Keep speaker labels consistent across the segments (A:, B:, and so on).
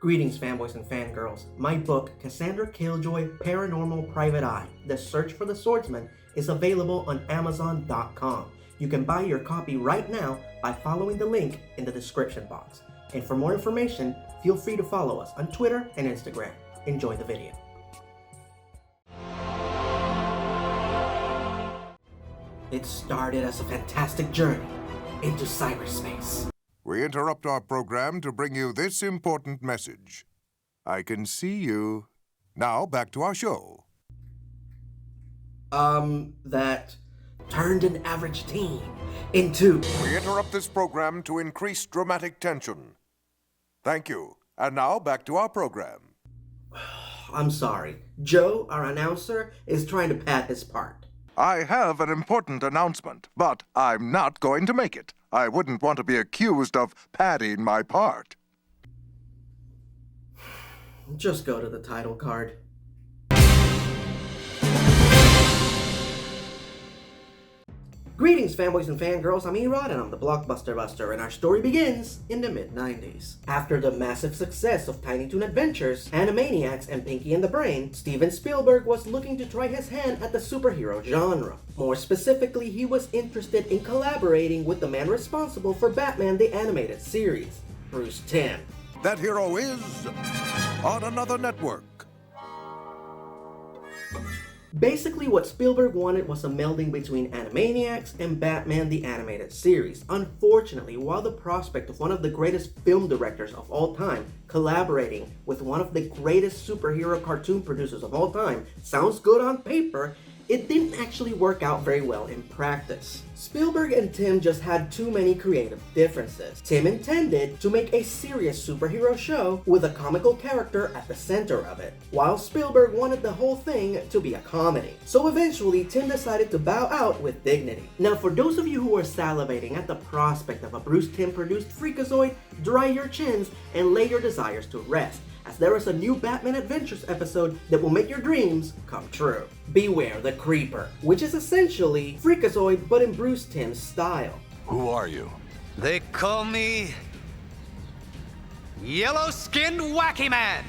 A: Greetings, fanboys and fangirls. My book, Cassandra Killjoy Paranormal Private Eye, The Search for the Swordsman, is available on Amazon.com. You can buy your copy right now by following the link in the description box. And for more information, feel free to follow us on Twitter and Instagram. Enjoy the video. It started as a fantastic journey into cyberspace.
B: We interrupt our program to bring you this important message. I can see you. Now, back to our show.
A: That turned an average teen into...
B: We interrupt this program to increase dramatic tension. Thank you. And now, back to our program.
A: I'm sorry. Joe, our announcer, is trying to pad his part.
B: I have an important announcement, but I'm not going to make it. I wouldn't want to be accused of padding my part.
A: Just go to the title card. Greetings, fanboys and fangirls. I'm Erod, and I'm the Blockbuster Buster, and our story begins in the mid-90s. After the massive success of Tiny Toon Adventures, Animaniacs, and Pinky and the Brain, Steven Spielberg was looking to try his hand at the superhero genre. More specifically, he was interested in collaborating with the man responsible for Batman the Animated Series, Bruce Timm.
B: That hero is on another network.
A: Basically, what Spielberg wanted was a melding between Animaniacs and Batman the Animated Series. Unfortunately, while the prospect of one of the greatest film directors of all time collaborating with one of the greatest superhero cartoon producers of all time sounds good on paper, it didn't actually work out very well in practice. Spielberg and Timm just had too many creative differences. Timm intended to make a serious superhero show with a comical character at the center of it, while Spielberg wanted the whole thing to be a comedy. So eventually, Timm decided to bow out with dignity. Now, for those of you who are salivating at the prospect of a Bruce Timm-produced Freakazoid, dry your chins and lay your desires to rest, as there is a new Batman Adventures episode that will make your dreams come true. Beware the Creeper, which is essentially Freakazoid but in Bruce Timm's style.
C: Who are you?
D: They call me Yellow-Skinned Wacky Man,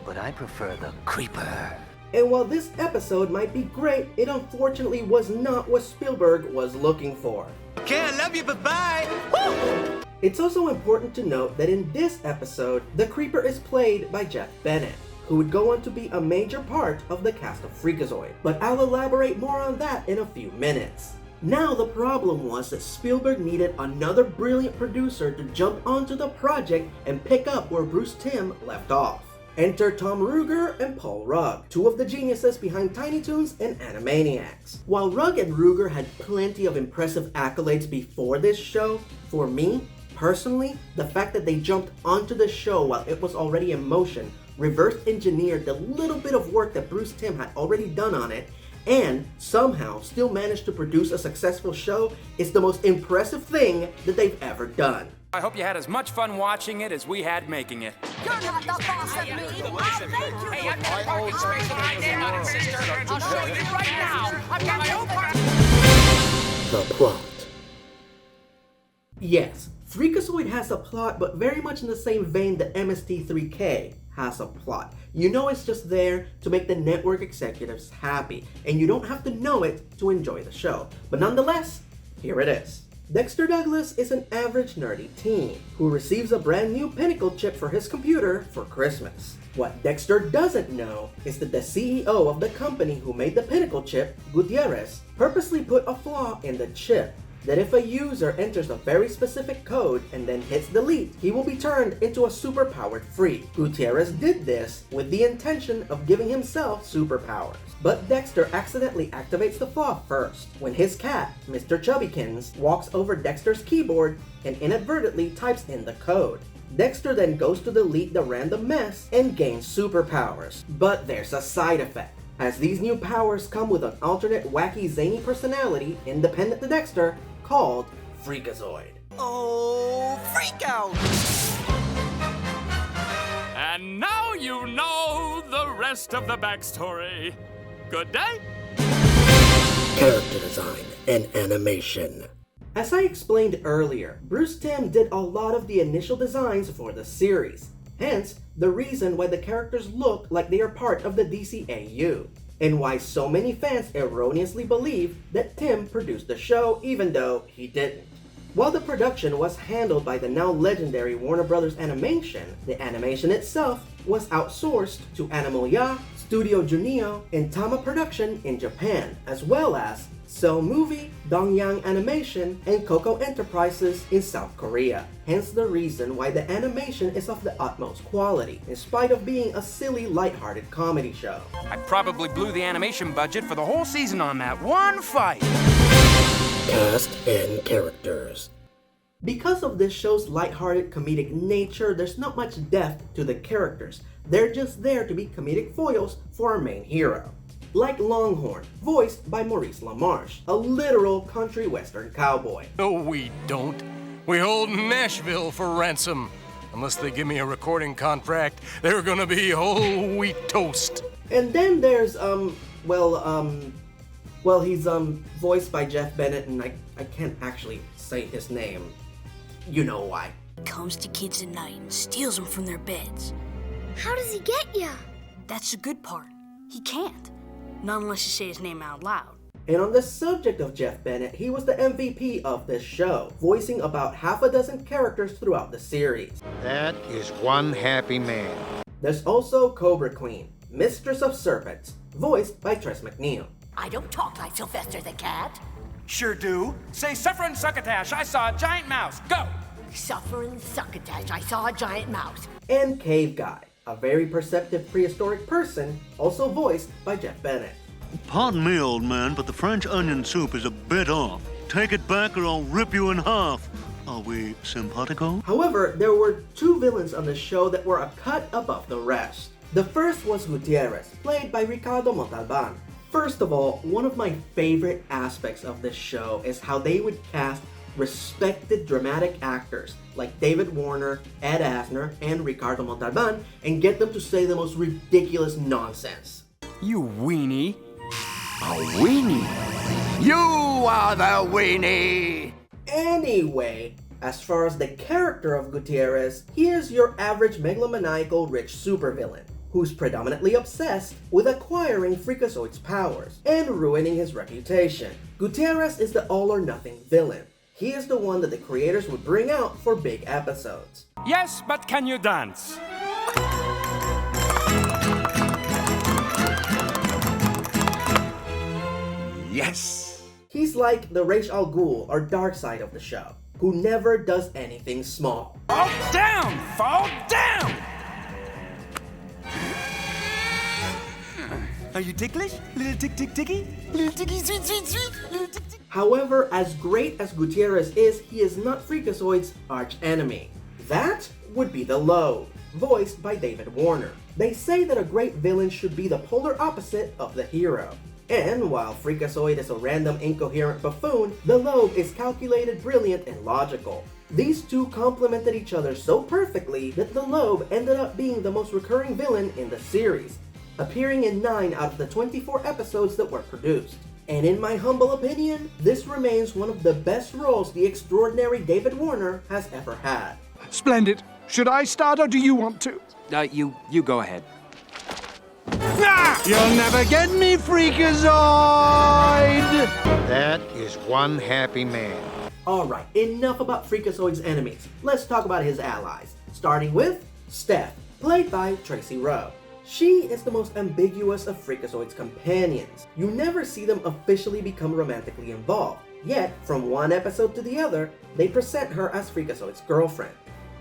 D: but I prefer the Creeper.
A: And while this episode might be great, it unfortunately was not what Spielberg was looking for.
D: Okay, I love you, bye-bye! Woo!
A: It's also important to note that in this episode, the Creeper is played by Jeff Bennett, who would go on to be a major part of the cast of Freakazoid, but I'll elaborate more on that in a few minutes. Now, the problem was that Spielberg needed another brilliant producer to jump onto the project and pick up where Bruce Timm left off. Enter Tom Ruegger and Paul Rugg, two of the geniuses behind Tiny Toons and Animaniacs. While Rugg and Ruegger had plenty of impressive accolades before this show, for me, personally, the fact that they jumped onto the show while it was already in motion, reverse engineered the little bit of work that Bruce Timm had already done on it, and somehow still managed to produce a successful show is the most impressive thing that they've ever done.
E: I hope you had as much fun watching it as we had making it.
F: You're not the boss of me! I'll make you!
E: Hey, I've got parking space behind there, not it, sister. I'll show you right now. I've got my own car.
A: The plot. Yes, Freakazoid has a plot, but very much in the same vein that MST3K has a plot. You know it's just there to make the network executives happy, and you don't have to know it to enjoy the show. But nonetheless, here it is. Dexter Douglas is an average nerdy teen who receives a brand new Pinnacle chip for his computer for Christmas. What Dexter doesn't know is that the CEO of the company who made the Pinnacle chip, Gutierrez, purposely put a flaw in the chip, that if a user enters a very specific code and then hits delete, he will be turned into a superpowered freak. Gutierrez did this with the intention of giving himself superpowers. But Dexter accidentally activates the flaw first, when his cat, Mr. Chubbykins, walks over Dexter's keyboard and inadvertently types in the code. Dexter then goes to delete the random mess and gains superpowers. But there's a side effect, as these new powers come with an alternate wacky zany personality independent to Dexter called Freakazoid.
D: Oh, freak out!
E: And now you know the rest of the backstory. Good day.
A: Character design and animation. As I explained earlier, Bruce Timm did a lot of the initial designs for the series. hence the reason why the characters look like they are part of the DCAU, and why so many fans erroneously believe that Tim produced the show even though he didn't. While the production was handled by the now legendary Warner Bros. Animation, the animation itself was outsourced to Animal Ya, Studio Junio, and Tama Production in Japan, as well as Cell Movie, Dongyang Animation, and Coco Enterprises in South Korea. Hence the reason why the animation is of the utmost quality, in spite of being a silly, lighthearted comedy show.
C: I probably blew the animation budget for the whole season on that one fight.
A: Cast and characters. Because of this show's lighthearted comedic nature, there's not much depth to the characters. They're just there to be comedic foils for our main hero. Like Longhorn, voiced by Maurice LaMarche, a literal country western cowboy.
G: No, we don't. We hold Nashville for ransom. Unless they give me a recording contract, they're gonna be whole wheat toast.
A: And then there's, he's voiced by Jeff Bennett, and I can't actually say his name. You know why.
H: Comes to kids at night and steals them from their beds.
F: How does he get ya?
H: That's the good part. He can't. Not unless you say his name out loud.
A: And on the subject of Jeff Bennett, he was the MVP of this show, voicing about half a dozen characters throughout the series.
I: That is one happy man.
A: There's also Cobra Queen, Mistress of Serpents, voiced by Tress MacNeille.
F: I don't talk like Sylvester the Cat.
C: Sure do. Say Suffering Succotash, I saw a giant mouse. Go!
F: Suffering succotash, I saw a giant mouse.
A: And Cave Guy, a very perceptive prehistoric person, also voiced by Jeff Bennett.
J: Pardon me, old man, but the French onion soup is a bit off. Take it back or I'll rip you in half. Are we simpatico?
A: However, there were two villains on the show that were a cut above the rest. The first was Gutierrez, played by Ricardo Montalban. First of all, one of my favorite aspects of this show is how they would cast respected dramatic actors like David Warner, Ed Asner, and Ricardo Montalban and get them to say the most ridiculous nonsense.
C: You weenie.
D: A weenie? You are the weenie!
A: Anyway, as far as the character of Gutierrez, he is your average megalomaniacal rich supervillain who's predominantly obsessed with acquiring Freakazoid's powers and ruining his reputation. Gutierrez is the all-or-nothing villain. He is the one that the creators would bring out for big episodes.
E: Yes, but can you dance?
D: Yes!
A: He's like the Ra's al Ghul or dark side of the show, who never does anything small.
C: Fall down! Fall down! Are you ticklish? Little ticky? Little ticky, sweet? Little tick.
A: However, as great as Gutierrez is, he is not Freakazoid's arch enemy. That would be the Lobe, voiced by David Warner. They say that a great villain should be the polar opposite of the hero. And while Freakazoid is a random incoherent buffoon, the Lobe is calculated, brilliant, and logical. These two complemented each other so perfectly that the Lobe ended up being the most recurring villain in the series, appearing in 9 out of the 24 episodes that were produced. And in my humble opinion, this remains one of the best roles the extraordinary David Warner has ever had.
K: Splendid. Should I start or do you want to?
C: You go ahead.
K: Ah! You'll never get me, Freakazoid!
I: That is one happy man.
A: Alright, enough about Freakazoid's enemies. Let's talk about his allies. Starting with Steph, played by Tracy Rowe. She is the most ambiguous of Freakazoid's companions. You never see them officially become romantically involved, yet from one episode to the other, they present her as Freakazoid's girlfriend.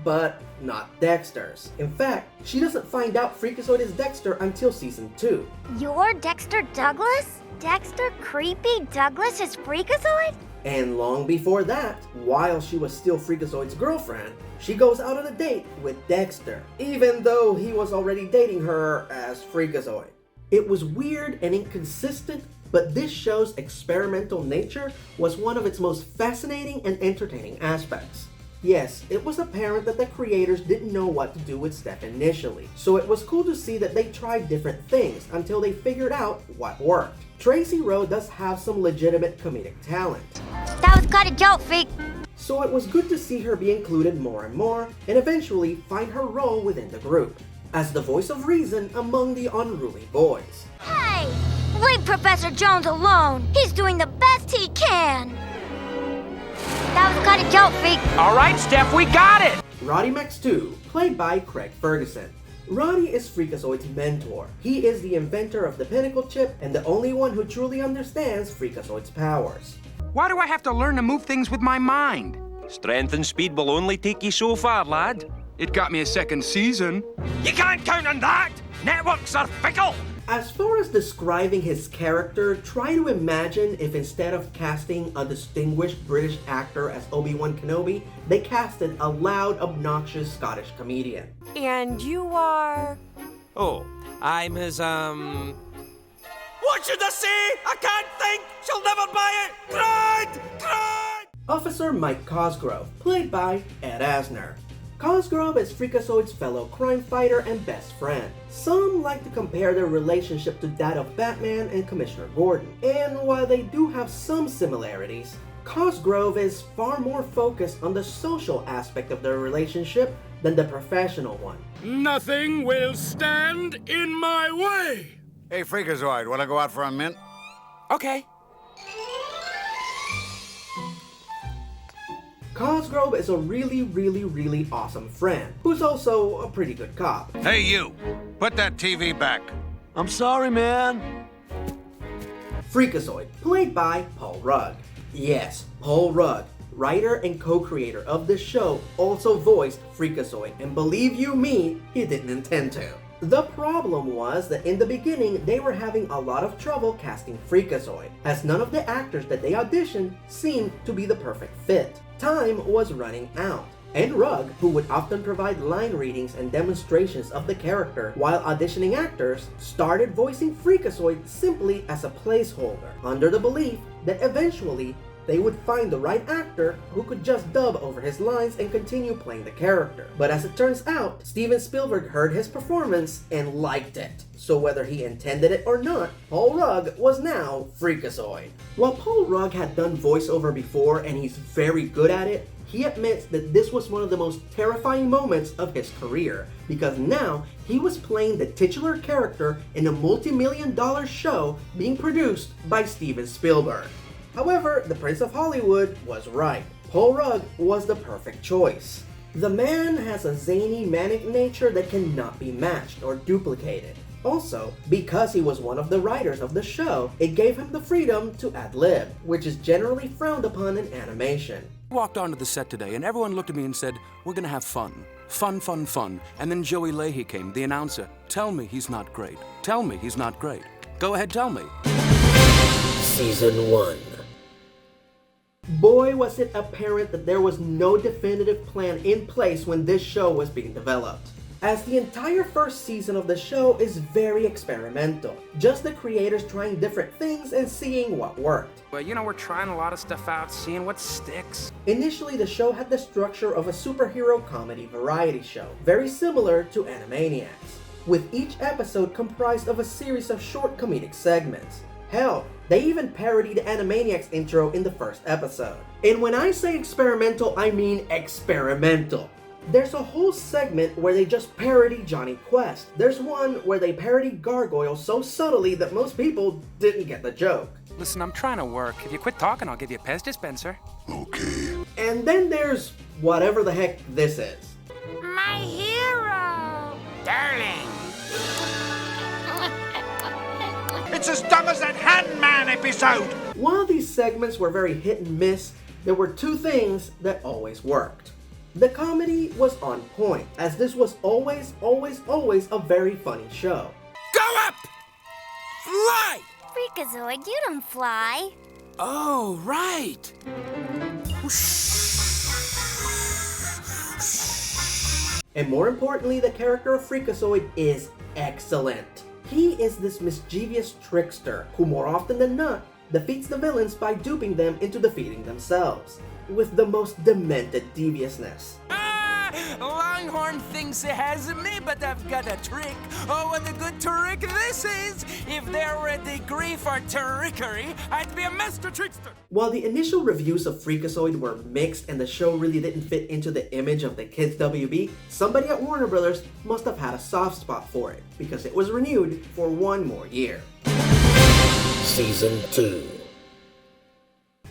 A: But not Dexter's. In fact, she doesn't find out Freakazoid is Dexter until season 2.
F: You're Dexter Douglas? Dexter Creepy Douglas is Freakazoid?
A: And long before that, while she was still Freakazoid's girlfriend, she goes out on a date with Dexter, even though he was already dating her as Freakazoid. It was weird and inconsistent, but this show's experimental nature was one of its most fascinating and entertaining aspects. Yes, it was apparent that the creators didn't know what to do with Steph initially, so it was cool to see that they tried different things until they figured out what worked. Tracy Rowe does have some legitimate comedic talent.
F: That was quite a joke, Freak.
A: so it was good to see her be included more and more, and eventually find her role within the group, as the voice of reason among the unruly boys.
F: Hey! Leave Professor Jones alone! He's doing the best he can! That was kind of joke, Freak.
C: All right, Steph, we got it!
A: Roddy Max 2, played by Craig Ferguson. Roddy is Freakazoid's mentor. He is the inventor of the Pinnacle chip and the only one who truly understands Freakazoid's powers.
C: Why do I have to learn to move things with my mind?
L: Strength and speed will only take you so far, lad.
C: It got me a second season.
L: You can't count on that! Networks are fickle!
A: As far as describing his character, try to imagine if instead of casting a distinguished British actor as Obi-Wan Kenobi, they casted a loud, obnoxious Scottish comedian.
M: And you are...
L: Oh, I'm his,
E: What should I say? I can't think! She'll never buy it! Cried!
A: Officer Mike Cosgrove, played by Ed Asner. Cosgrove is Freakazoid's fellow crime fighter and best friend. Some like to compare their relationship to that of Batman and Commissioner Gordon, and while they do have some similarities, Cosgrove is far more focused on the social aspect of their relationship than the professional one.
E: Nothing will stand in my way!
K: Hey, Freakazoid, wanna go out for a mint?
C: Okay.
A: Cosgrove is a really awesome friend, who's also a pretty good cop.
K: Hey, you! Put that TV back.
D: I'm sorry, man.
A: Freakazoid, played by Paul Rudd. Yes, Paul Rudd, writer and co-creator of the show, also voiced Freakazoid, and believe you me, he didn't intend to. The problem was that in the beginning, they were having a lot of trouble casting Freakazoid, as none of the actors that they auditioned seemed to be the perfect fit. Time was running out, and Rugg, who would often provide line readings and demonstrations of the character while auditioning actors, started voicing Freakazoid simply as a placeholder, under the belief that eventually they would find the right actor who could just dub over his lines and continue playing the character. But as it turns out, Steven Spielberg heard his performance and liked it. So whether he intended it or not, Paul Rugg was now Freakazoid. While Paul Rugg had done voiceover before and he's very good at it, he admits that this was one of the most terrifying moments of his career, because now he was playing the titular character in a multi-million-dollar show being produced by Steven Spielberg. However, the Prince of Hollywood was right. Paul Rugg was the perfect choice. The man has a zany, manic nature that cannot be matched or duplicated. Also, because he was one of the writers of the show, it gave him the freedom to ad-lib, which is generally frowned upon in animation.
C: I walked onto the set today and everyone looked at me and said, "We're gonna have fun. Fun, fun, fun." And then Joey Leahy came, the announcer. "Tell me he's not great. Tell me he's not great. Go ahead, tell me."
A: Season 1. Boy, was it apparent that there was no definitive plan in place when this show was being developed, as the entire first season of the show is very experimental, just the creators trying different things and seeing what worked.
C: Well, you know, we're trying a lot of stuff out, seeing what sticks.
A: Initially, the show had the structure of a superhero comedy variety show, very similar to Animaniacs, with each episode comprised of a series of short comedic segments. Hell, they even parodied Animaniacs intro in the first episode. And when I say experimental, I mean experimental. There's a whole segment where they just parody Johnny Quest. There's one where they parody Gargoyle so subtly that most people didn't get the joke.
C: Listen, I'm trying to work. If you quit talking, I'll give you a Pez dispenser.
B: Okay.
A: And then there's whatever the heck this is.
F: My hero!
C: Darling!
K: It's as dumb as that Hand-Man episode!
A: While these segments were very hit and miss, there were two things that always worked. The comedy was on point, as this was always a very funny show.
C: Go up! Fly!
F: Freakazoid, you don't fly.
C: Oh, right!
A: And more importantly, the character of Freakazoid is excellent. He is this mischievous trickster who more often than not defeats the villains by duping them into defeating themselves, with the most demented deviousness.
C: Ah! Longhorn thinks he has me, but I've got a trick. Oh, what a good trick this is! If there were a degree for trickery, I'd be a master trickster.
A: While the initial reviews of Freakazoid were mixed and the show really didn't fit into the image of the kids WB, somebody at Warner Brothers must have had a soft spot for it, because it was renewed for one more year.
N: Season 2.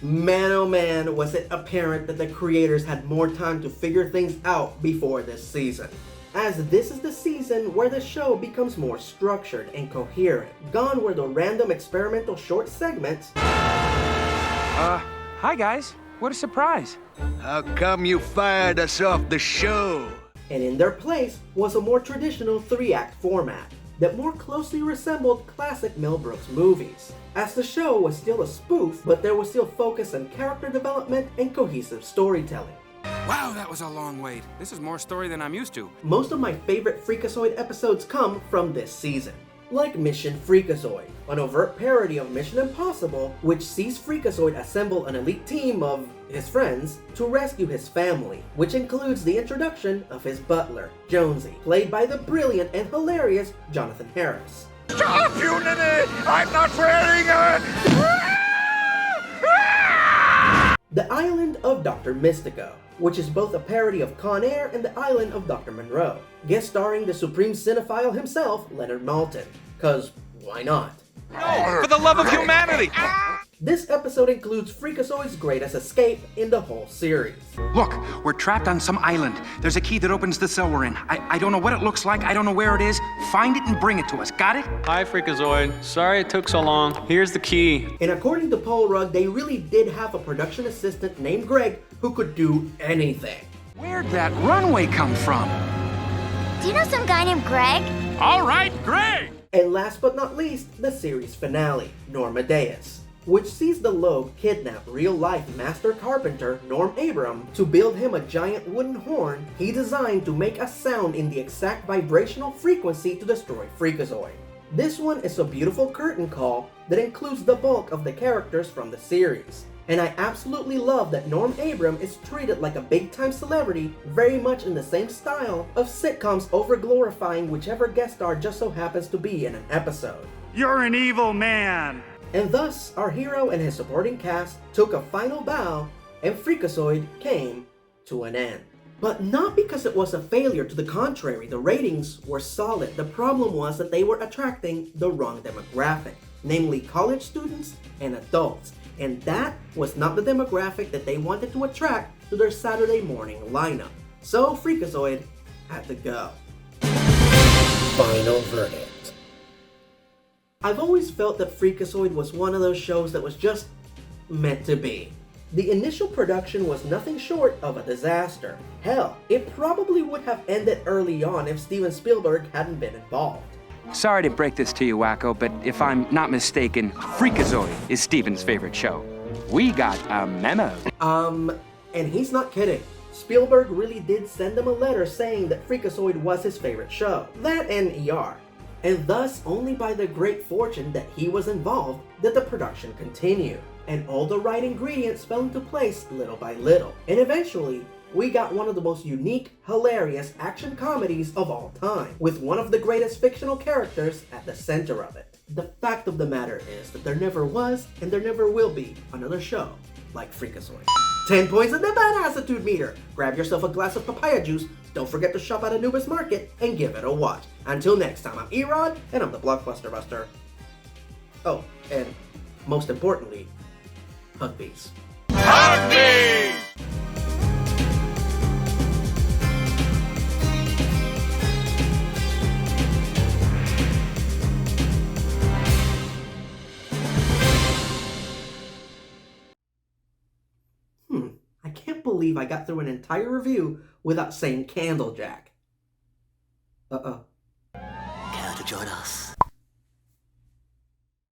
A: Man oh man, was it apparent that the creators had more time to figure things out before this season. As this is the season where the show becomes more structured and coherent. Gone were the random experimental short segments.
L: Hi guys. What a surprise.
I: How come you fired us off the show?
A: And in their place was a more traditional 3-act format that more closely resembled classic Mel Brooks movies. As the show was still a spoof, but there was still focus on character development and cohesive storytelling.
C: Wow, that was a long wait. This is more story than I'm used to.
A: Most of my favorite Freakazoid episodes come from this season. Like Mission Freakazoid, an overt parody of Mission Impossible, which sees Freakazoid assemble an elite team of his friends to rescue his family, which includes the introduction of his butler, Jonesy, played by the brilliant and hilarious Jonathan Harris.
B: Stop, you ninny! I'm not wearing a...
A: The Island of Dr. Mystico, which is both a parody of Con Air and the Island of Dr. Monroe, guest starring the supreme cinephile himself, Leonard Maltin. 'Cause why not?
L: No, for the love of humanity!
A: This episode includes Freakazoid's greatest escape in the whole series.
O: Look, we're trapped on some island. There's a key that opens the cell we're in. I don't know what it looks like. I don't know where it is. Find it and bring it to us. Got it?
P: Hi, Freakazoid. Sorry it took so long. Here's the key.
A: And according to Paul Rudd, they really did have a production assistant named Greg who could do anything.
O: Where'd that runway come from?
F: Do you know some guy named Greg?
O: All right, Greg!
A: And last but not least, the series finale, Normadeus, which sees the Lobe kidnap real-life master carpenter Norm Abram to build him a giant wooden horn he designed to make a sound in the exact vibrational frequency to destroy Freakazoid. This one is a beautiful curtain call that includes the bulk of the characters from the series. And I absolutely love that Norm Abram is treated like a big-time celebrity, very much in the same style of sitcoms over-glorifying whichever guest star just so happens to be in an episode.
K: You're an evil man!
A: And thus, our hero and his supporting cast took a final bow, and Freakazoid came to an end. But not because it was a failure, to the contrary, the ratings were solid. The problem was that they were attracting the wrong demographic, namely college students and adults. And that was not the demographic that they wanted to attract to their Saturday morning lineup. So Freakazoid had to go.
N: Final verdict.
A: I've always felt that Freakazoid was one of those shows that was just meant to be. The initial production was nothing short of a disaster. Hell, it probably would have ended early on if Steven Spielberg hadn't been involved.
O: Sorry to break this to you, Wacko, but if I'm not mistaken, Freakazoid is Steven's favorite show. We got a memo.
A: And he's not kidding. Spielberg really did send him a letter saying that Freakazoid was his favorite show. That and ER. And thus, only by the great fortune that he was involved did the production continue. And all the right ingredients fell into place little by little. And eventually, we got one of the most unique, hilarious action comedies of all time, with one of the greatest fictional characters at the center of it. The fact of the matter is that there never was, and there never will be, another show like Freakazoid. 10 points in the Badassitude meter! Grab yourself a glass of papaya juice, don't forget to shop at Anubis Market, and give it a watch. Until next time, I'm Erod, and I'm the Blockbuster Buster. Oh, and most importantly, hug bees.
E: Hug bees!
A: I can't believe I got through an entire review without saying Candlejack.
D: Care to join us?